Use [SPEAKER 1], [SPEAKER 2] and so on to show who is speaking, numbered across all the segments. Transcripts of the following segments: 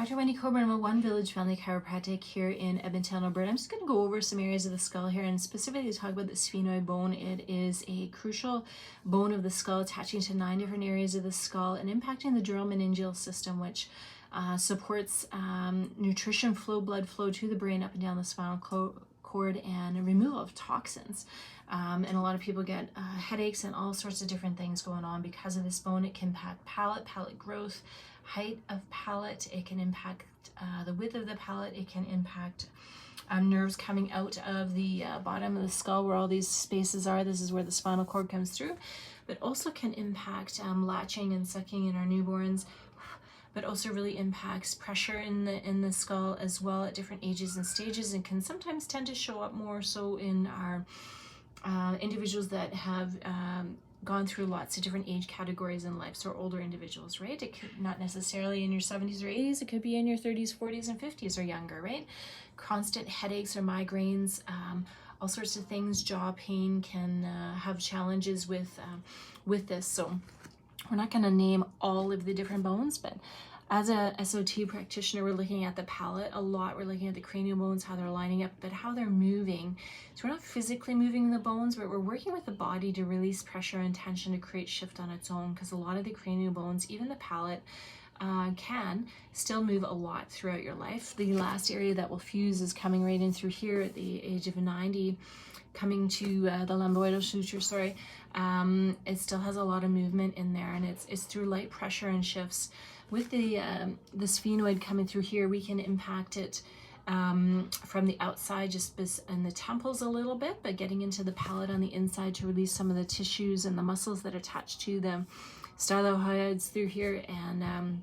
[SPEAKER 1] Dr. Wendy Coburn. I'm a One Village Family Chiropractic here in Edmonton, Alberta. I'm just going to go over some areas of the skull here and specifically talk about the sphenoid bone. It is a crucial bone of the skull attaching to 9 different areas of the skull and impacting the dural meningeal system, which supports nutrition flow, blood flow to the brain up and down the spinal cord and removal of toxins. And a lot of people get headaches and all sorts of different things going on because of this bone. It can impact palate growth, height of palate. It can impact the width of the palate. It can impact nerves coming out of the bottom of the skull where all these spaces are. This is where the spinal cord comes through, but also can impact latching and sucking in our newborns, but also really impacts pressure in the skull as well at different ages and stages, and can sometimes tend to show up more so in our individuals that have gone through lots of different age categories in life, so older individuals, right? It could not necessarily in your 70s or 80s, it could be in your 30s, 40s, and 50s or younger, right? Constant headaches or migraines, all sorts of things, jaw pain, can have challenges with this. So we're not going to name all of the different bones, but as a SOT practitioner, we're looking at the palate a lot. We're looking at the cranial bones, how they're lining up, but how they're moving. So we're not physically moving the bones, but we're working with the body to release pressure and tension to create shift on its own, because a lot of the cranial bones, even the palate, can still move a lot throughout your life. The last area that will fuse is coming right in through here at the age of 90, coming to the lumboidal suture, it still has a lot of movement in there, and it's through light pressure and shifts. With the sphenoid coming through here, we can impact it from the outside, just in the temples a little bit, but getting into the palate on the inside to release some of the tissues and the muscles that are attached to the stylohyoids through here, and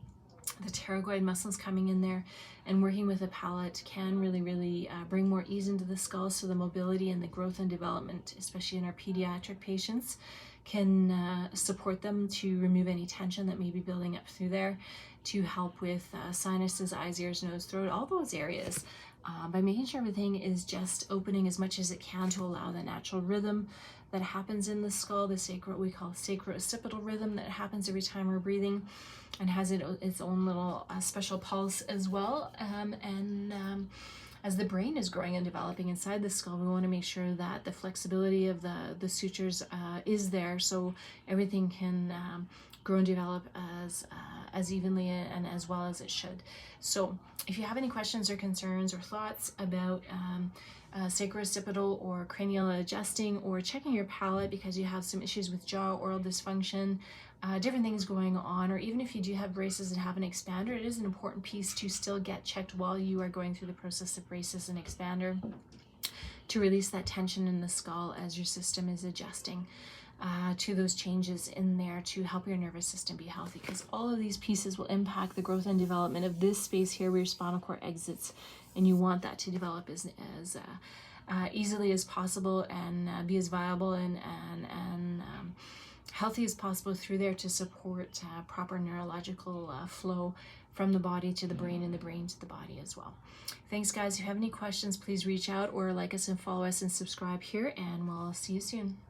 [SPEAKER 1] the pterygoid muscles coming in there, and working with the palate can really bring more ease into the skull, so the mobility and the growth and development, especially in our pediatric patients, can support them to remove any tension that may be building up through there, to help with sinuses, eyes, ears, nose, throat, all those areas, by making sure everything is just opening as much as it can to allow the natural rhythm that happens in the skull, what we call sacro-occipital rhythm that happens every time we're breathing, and has its own little special pulse as well. As the brain is growing and developing inside the skull, we want to make sure that the flexibility of the sutures is there, so everything can grow and develop as evenly and as well as it should. So if you have any questions or concerns or thoughts about sacro-occipital or cranial adjusting, or checking your palate because you have some issues with jaw, oral dysfunction, different things going on, or even if you do have braces and have an expander, it is an important piece to still get checked while you are going through the process of braces and expander, to release that tension in the skull as your system is adjusting to those changes in there, to help your nervous system be healthy, because all of these pieces will impact the growth and development of this space here where your spinal cord exits, and you want that to develop as easily as possible, and be as viable and healthy as possible through there, to support proper neurological flow from the body to the brain, and the brain to the body as well. Thanks, guys. If you have any questions, please reach out or like us and follow us and subscribe here, and we'll see you soon.